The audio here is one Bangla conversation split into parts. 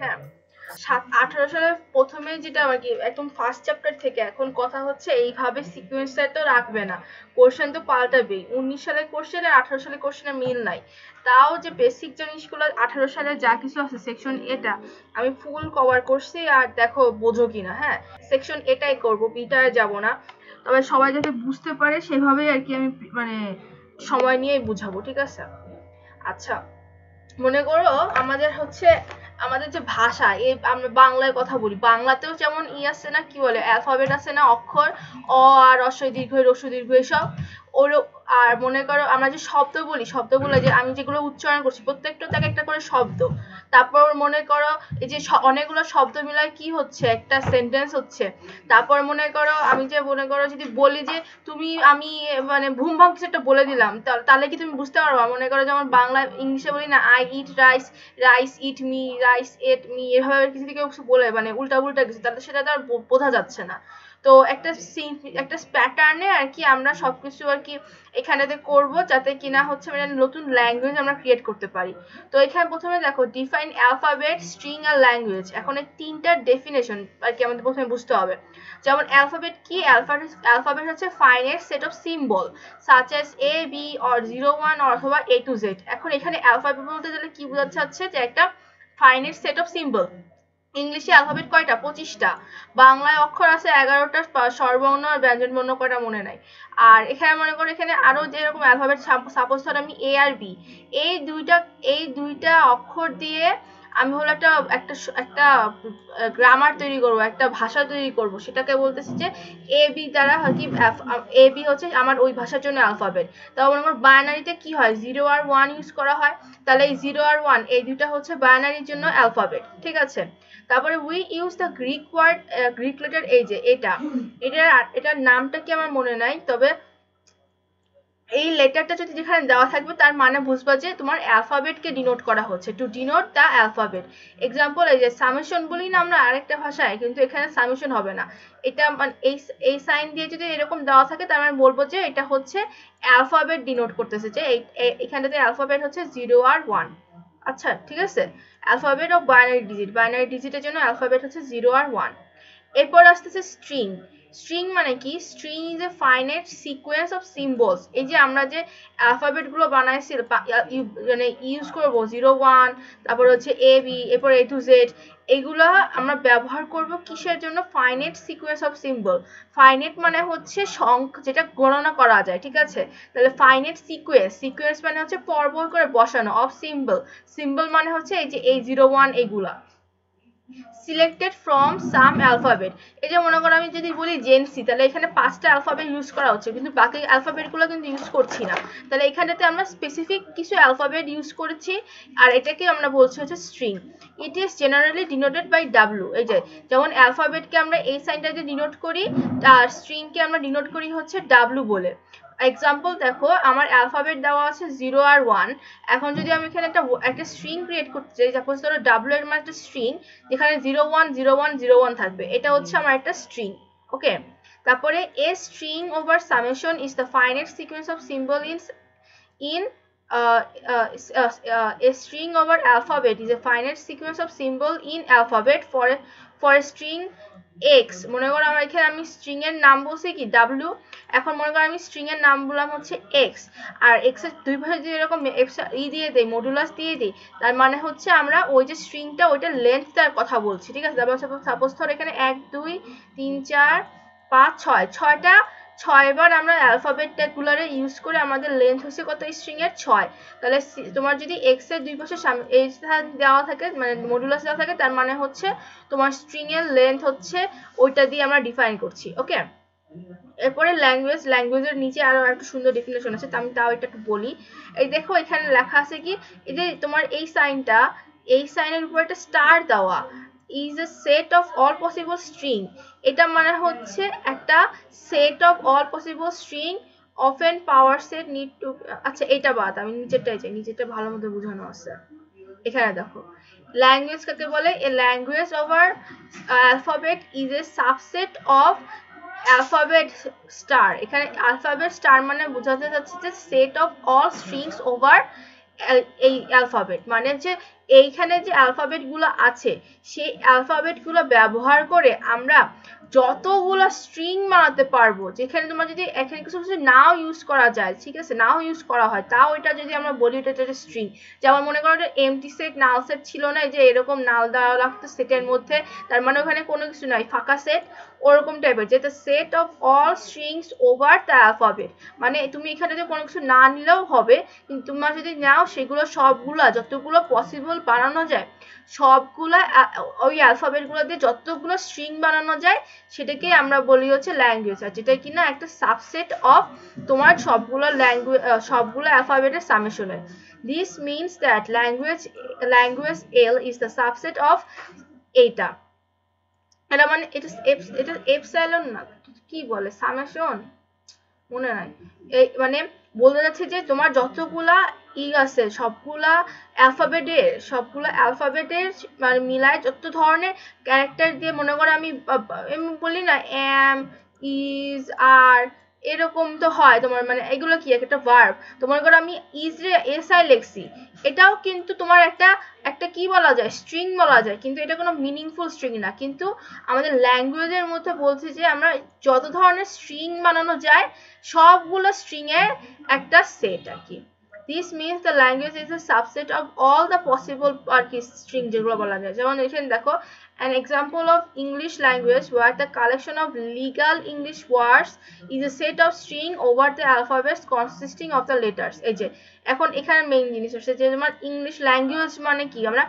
হ্যাঁ, 18 সালে প্রথমে যেটা আর কি একদম ফার্স্ট চ্যাপ্টার থেকে এখন কথা হচ্ছে এইভাবে সিকোয়েন্সটা তো রাখবে না, কোশ্চেন তো পাল্টাবেই। 19 সালের কোশ্চেন আর 18 সালের কোশ্চেনের মিল নাই। তাও যে বেসিক জিনিসগুলো 18 সালে যা কিছু আছে সেকশন এটা আমি ফুল কভার করছি, আর দেখো বোঝো কিনা। হ্যাঁ, সেকশন এটাই করব, বিটায় যাব না। তবে সবাই যাতে বুঝতে পারে সেভাবেই আর কি আমি মানে সময় নিয়েই বুঝাবো, ঠিক আছে? আচ্ছা, মনে করো আমাদের হচ্ছে আমাদের যে ভাষা, এই আমরা বাংলায় কথা বলি, বাংলাতেও যেমন আছে না, কি বলে, অ্যালফাবেট আছে না, অক্ষর, অ আর হ্রস্বই দীর্ঘই রস্বই দীর্ঘই সব। ওর আর মনে করো আমরা যে শব্দ বলি, শব্দগুলো যে আমি যেগুলো উচ্চারণ করছি প্রত্যেকটা থেকে একটা করে শব্দ। তারপর মনে করো এই যে অনেকগুলো শব্দ মিলায় কি হচ্ছে, একটা সেন্টেন্স হচ্ছে। তারপর মনে করো আমি যে মনে করো যদি বলি যে তুমি আমি মানে ভুম ভাম কিছু একটা বলে দিলাম, তাহলে কি তুমি বুঝতে পারবা? মনে করো যেমন বাংলা ইংলিশে বলি না, I eat rice, rice eat me, rice at me, এভাবে কিছু কেউ কিছু বলে মানে উল্টা উল্টা কিছু, তাহলে সেটা তো আর বোঝা যাচ্ছে না। তো একটা প্যাটার্নে আর কি আমরা সবকিছু আর কি এখানেতে করব, যাতে কিনা হচ্ছে মানে নতুন ল্যাঙ্গুয়েজ আমরা ক্রিয়েট করতে পারি। তো এখানে প্রথমে দেখো ডিফাইন অ্যালফাবেট, স্ট্রিং আর ল্যাঙ্গুয়েজ। এখন এই তিনটার ডেফিনেশন আর কি আমাদের প্রথমে বুঝতে হবে। যেমন অ্যালফাবেট কি, অ্যালফাবেট হচ্ছে finite set of symbol such as A, B or 0, 1 অথবা A to Z। এখন এখানে অ্যালফাবেট বলতে গেলে কি বোঝাচ্ছে হচ্ছে যে একটা ফাইনাইট সেট অফ সিম্বল। ইংলিশে অ্যালফাবেট কয়টা? 25টা। বাংলায় অক্ষর আছে 11টা, স্বরবর্ণ আর ব্যঞ্জনবর্ণ কয়টা মনে নাই। আর এখানে মনে করো এখানে আরো যেরকম অ্যালফাবেট, সাপোজ ধর আমি এ আর বি, এই দুইটা অক্ষর দিয়ে আমি হলো একটা একটা একটা গ্রামার তৈরি করব, একটা ভাষা তৈরি করব, সেটাকে বলতেছি যে এ বি দ্বারা কি, এ বি হচ্ছে আমার ওই ভাষার জন্য অ্যালফাবেট। তাও মনে করো বাইনারিতে কি হয়, 0 আর 1 ইউজ করা হয়, তাহলে এই 0 আর 1 এই দুইটা হচ্ছে বাইনারির জন্য অ্যালফাবেট, ঠিক আছে? তারপরে we use the Greek word, Greek letter, এই যে এটার নামটা কি আমার মনে নাই, তবে এই লেটারটা যদি যেখানে দেওয়া থাকবে তার মানে বুঝবা যে তোমার অ্যালফাবেটকে ডিনোট করা হচ্ছে, to denote the alphabet. Example এই যে সামেশন বলি না আমরা আরেকটা ভাষায়, কিন্তু এখানে সামেশন হবে না। এটা মানে এই সাইন দিয়ে যদি এরকম দেওয়া থাকে তার মানে বলবো যে এটা হচ্ছে অ্যালফাবেট ডিনোট করতেছে, যে এখানটাতে অ্যালফাবেট হচ্ছে 0 আর 1। আচ্ছা, ঠিক আছে? Alphabet of binary digit, binary ডিজিটের জন্য অ্যালফাবেট হচ্ছে 0 আর 1। এরপর আসতেছে স্ট্রিং। স্ট্রিং মানে কি? String is a finite sequence of symbols. এই যে আমরা যে অ্যালফাবেট গুলো বানাইছি মানে ইউজ করব 0, 1, তারপর হচ্ছে এ বি, এরপর এ টু জেড, এগুলো আমরা ব্যবহার করব কিসের জন্য? Finite sequence of symbol. Finite মানে হচ্ছে যেটা গণনা করা যায়, ঠিক আছে? তাহলে ফাইনাইট সিকোয়েন্স, সিকোয়েন্স মানে হচ্ছে পর্ব করে বসানো, অফ সিম্বল, সিম্বল মানে হচ্ছে এই যে এই 0, 1 এগুলা। Selected from some alphabet. এই যে মনে করো আমি যদি বলি জেনসি, তাহলে এখানে 5টা অ্যালফাবেট ইউজ করা হচ্ছে, কিন্তু বাকি অ্যালফাবেটগুলো কিন্তু ইউজ করছি না। তাহলে এখানেতে আমরা স্পেসিফিক কিছু অ্যালফাবেট ইউজ করেছি, আর এটাকে আমরা বলছি হচ্ছে string. It is generally denoted by W. এই যে যেমন অ্যালফাবেটকে আমরা এই সাইনটা দিয়ে ডিনোট করি, আর স্ট্রিংকে আমরা ডিনোট করি হচ্ছে ডাব্লু বলে। এক্সাম্পল দেখো, আমার অ্যালফাবেট দেওয়া আছে 0 আর 1। এখন যদি আমি এখানে একটা স্ট্রিং ক্রিয়েট করতে চাই, সাপোজ ধরো ডাব্লু এর মানে একটা স্ট্রিং যেখানে 0, 1, 0, 1, 0, 1 থাকবে, এটা হচ্ছে আমার একটা স্ট্রিং। ওকে, তারপরে a string over summation is the finite sequence of symbol in a string over alphabet is a finite sequence of symbol in alphabet for a string x। মনে করো আমার এখানে আমি স্ট্রিং এর নাম বলছি কি w, এখন মনে করো আমি স্ট্রিং এর নাম বললাম হচ্ছে x, আর x এর দুই পাশে যদি এরকম দিয়ে দেই, মডুলাস দিয়ে দিই, তার মানে হচ্ছে আমরা ওই যে স্ট্রিংটা ওইটার লেন্থটার কথা বলছি, ঠিক আছে? সাপোজ ধর এখানে 1, 2, 3, 4, 5, 6, 6টা 6 বার আমরা অ্যালফাবেট গুলারে ইউজ করে আমাদের লেন্থ হচ্ছে কত স্ট্রিং এর? 6। তাহলে তোমার যদি x এর দুই পাশে এই দেওয়া থাকে, মানে মডুলাস দেওয়া থাকে, তার মানে হচ্ছে তোমার স্ট্রিং এর লেন্থ হচ্ছে ওইটা দিয়ে আমরা ডিফাইন করছি। ওকে, এরপরে ল্যাঙ্গুয়েজের নিচে আরো একটা সুন্দর ডেফিনেশন আছে, আমি তাও এটা একটু বলি। এই দেখো এখানে লেখা আছে কি, এই যে তোমার এই সাইনটা, এই সাইনের উপর একটা স্টার দেওয়া, is a set of all possible string। এটা মানে হচ্ছে একটা set of all possible string often power set need to, আচ্ছা এটা বাদ, আমি নিচেরটাই চাই, নিচেরটা ভালো মতো বোঝানো আছে। এখানে দেখো ল্যাঙ্গুয়েজ কাকে বলে? a language over alphabet is a subset of alphabet star। এখানে alphabet star মানে বোঝাতে যাচ্ছে যে set of all strings over এই অ্যালফাবেট, মানে যে এইখানে যে অ্যালফাবেট গুলো আছে সেই অ্যালফাবেট গুলো ব্যবহার করে আমরা যতগুলো স্ট্রিং বানাতে পারবো, যেখানে তোমার যদি এখানে কিছু কিছু নাও ইউজ করা যায়, ঠিক আছে, নাও ইউজ করা হয়, তাও এটা যদি আমরা বলি এটা একটা স্ট্রিং। যেমন মনে করো এমটি সেট নাল সেট ছিল না, যে এরকম নাল দেওয়া লাগতো সেটের মধ্যে, তার মানে ওখানে কোনো কিছু নাই, ফাঁকা সেট, ওরকম টাইপের, যেটা set of all strings over the alphabet. মানে তুমি এখানে যদি কোনো কিছু না নিলেও হবে, কিন্তু তোমরা যদি নাও সেগুলো সবগুলা যতগুলো পসিবল বানানো যায়, সবগুলা ওই অ্যালফাবেট গুলো দিয়ে যতগুলো স্ট্রিং বানানো যায় সেটাকে আমরা বলি হচ্ছে ল্যাঙ্গুয়েজ। আর যেটা কিনা একটা সাবসেট অফ তোমার সবগুলো ল্যাঙ্গুয়েজ, সবগুলো অ্যালফাবেটের সামেশনের। This means that language L is the subset of এইটা। এটা মানে এটা এপসাইলন না, কি বলে, সামেশন মনে নাই। এই মানে বলতে যাচ্ছে যে তোমার যতগুলা আছে সবগুলা অ্যালফাবেটের মানে মিলায় যত ধরনের ক্যারেক্টার দিয়ে, মনে করো আমি বলি না এম, ইজ, আর, এরকম তো হয় তোমার, মানে এগুলো কি একটা ভার্ব। তো মনে করো আমি ইজ রে এস আই লেখছি, এটাও কিন্তু তোমার একটা কি বলা যায়, স্ট্রিং বলা যায়, কিন্তু এটা কোনো মিনিংফুল স্ট্রিং না। কিন্তু আমাদের ল্যাঙ্গুয়েজের মধ্যে বলছি যে আমরা যত ধরনের স্ট্রিং বানানো যায় সবগুলো স্ট্রিং এর একটা সেট আর কি। This means the language is a subset of all the possible আর কি স্ট্রিং যেগুলো বলা যায়। যেমন এখানে দেখো an example of English language where the collection of legal English words is a set of string over the alphabets consisting of the letters। এই যে এখন এখানে মেইন জিনিস হচ্ছে যে তোমার ইংলিশ ল্যাঙ্গুয়েজ মানে কি, আমরা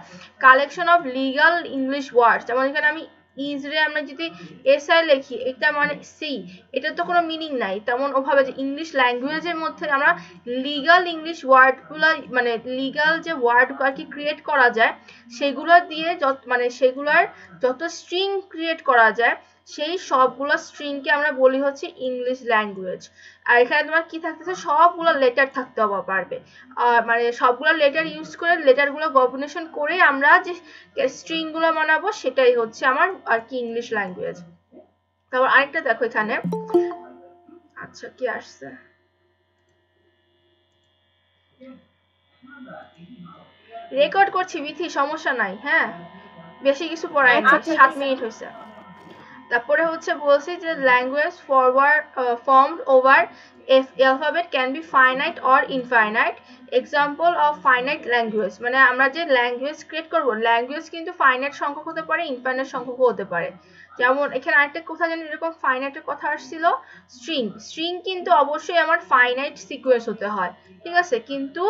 কালেকশন অফ লিগাল ইংলিশ ওয়ার্ডস, যেমন এখানে আমি ইজ রে আমরা যদি এসআই লিখি, এটা মানে সি, এটা তো কোনো মিনিং নাই। তেমন ওভাবে যে ইংলিশ ল্যাঙ্গুয়েজের মধ্যে আমরা লিগাল ইংলিশ ওয়ার্ডগুলো, মানে লিগাল যে ওয়ার্ড আর কি ক্রিয়েট করা যায় সেগুলো দিয়ে মানে সেগুলোর যত স্ট্রিং ক্রিয়েট করা যায় সেই সবগুলো স্ট্রিংকে আমরা বলি হচ্ছে ইংলিশ ল্যাঙ্গুয়েজ। আর এখানে তোমার কি থাকতেছে, সবগুলো লেটার থাকতে পারবে, মানে সবগুলো লেটার ইউজ করে লেটারগুলো কম্বিনেশন করে আমরা যে স্ট্রিং গুলো বানাবো সেটাই হচ্ছে আমার আর কি ইংলিশ ল্যাঙ্গুয়েজ। তারপর আরেকটা দেখো এখানে, আচ্ছা কি আসছে, রেকর্ড করছি বিথি, সমস্যা নাই, হ্যাঁ বেশি কিছু পড়াই না, 7 মিনিট হয়েছে। তারপরে হচ্ছে বলছি যে language formed over alphabet can be finite or infinite. Example of finite language, মানে আমরা যে ল্যাঙ্গুয়েজ ক্রিয়েট করব, ল্যাঙ্গুয়েজ কিন্তু ফাইনাইট সংখ্যক হতে পারে, ইনফাইনাইট সংখ্যকও হতে পারে। যেমন এখানে আরেকটা কথা জানি, এরকম ফাইনাইটের কথা আসছিল, স্ট্রিং কিন্তু অবশ্যই আমার ফাইনাইট সিকোয়েন্স হতে হয়, ঠিক আছে, কিন্তু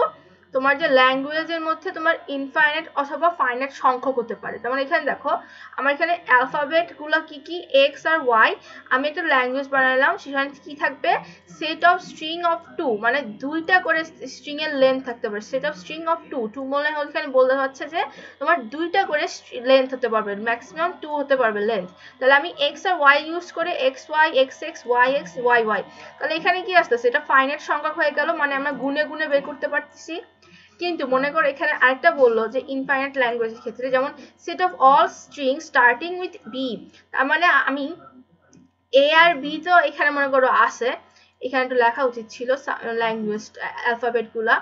তোমার যে ল্যাঙ্গুয়েজের মধ্যে তোমার ইনফাইনাইট অথবা ফাইনাইট সংখ্যক হতে পারে। যেমন এখানে দেখো আমার এখানে অ্যালফাবেট গুলো কি কি, এক্স আর ওয়াই, আমি একটা ল্যাঙ্গুয়েজ বানালাম, সেখানে কি থাকবে, সেট অফ স্ট্রিং অফ 2, মানে দুইটা করে স্ট্রিং এর লেন্থ থাকতে পারে, সেট অফ স্ট্রিং অফ 2 বলে এখানে বলতে হচ্ছে যে তোমার দুইটা করে লেন্থ হতে পারবে, ম্যাক্সিমাম 2 হতে পারবে লেন্থ। তাহলে আমি এক্স আর ওয়াই ইউজ করে X Y, X X, Y X, Y Y, তাহলে এখানে কি আসতেছে, এটা ফাইনাইট সংখ্যক হয়ে গেল, মানে আমরা গুনে গুনে বের করতে পারতেছি। কিন্তু মনে করো এখানে আরেকটা বললো যে ইনফাইনাইট ল্যাঙ্গুয়েজের ক্ষেত্রে, যেমন set of all string starting with B, তার মানে আমি এ আর বি তো এখানে মনে করো আছে, এখানে একটু লেখা উচিত ছিল ল্যাঙ্গুয়েজ অ্যালফাবেট গুলা,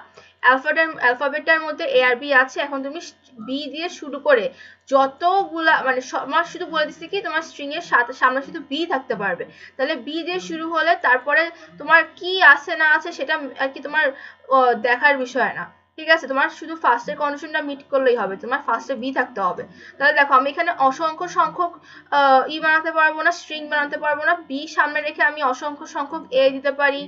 অ্যালফাবেটটার মধ্যে এ আর বি আছে, এখন তুমি বি দিয়ে শুরু করে যতগুলা, মানে আমার শুধু বলে দিচ্ছি কি তোমার স্ট্রিং এর সামনে শুধু বি থাকতে পারবে, তাহলে বি দিয়ে শুরু হলে তারপরে তোমার কি আছে না আছে সেটা আর কি তোমার দেখার বিষয় না, ঠিক আছে, তোমার শুধু ফার্স্টের কন্ডিশনটা মিট করলেই হবে, তোমার ফার্স্টে বি থাকতে হবে। তাহলে দেখো আমি এখানে অসংখ্য সংখ্যক বানাতে পারবো না, স্ট্রিং বানাতে পারবো না, বি সামনে রেখে আমি অসংখ্য সংখ্যক এ দিতে পারি,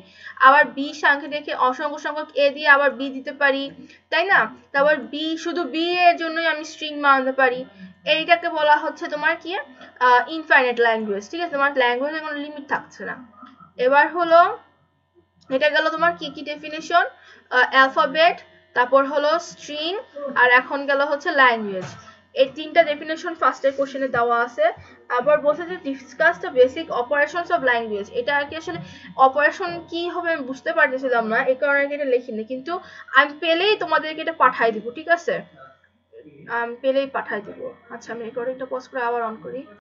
আবার বি সামনে রেখে অসংখ্য সংখ্যক এ দিয়ে আবার বি দিতে পারি, তাই না, তারপর বি শুধু বি এর জন্যই আমি স্ট্রিং বানাতে পারি। এইটাকে বলা হচ্ছে তোমার কি ইনফাইনাইট ল্যাঙ্গুয়েজ, ঠিক আছে, তোমার ল্যাঙ্গুয়েজের কোনো লিমিট থাকছে না। এবার হলো এটা গেল তোমার কি কি ডেফিনেশন, অ্যালফাবেট, তারপর হলো স্ট্রিং, আর এখন গেল হচ্ছে ল্যাঙ্গুয়েজ। এই তিনটা ডেফিনেশন ফার্স্টের কোশ্চেনে দেওয়া আছে। আবার বলছে যে discuss the basic operations of language, এটা আর কি আসলে অপারেশন কি হবে আমি বুঝতে পারতেছিলাম না, এই কারণে এটা লিখিনি, কিন্তু আমি পেলেই তোমাদেরকে এটা পাঠাই দিব, ঠিক আছে, আমি পেলেই পাঠাই দিব। আচ্ছা আমি রেকর্ডিংটা পজ করে আবার অন করি।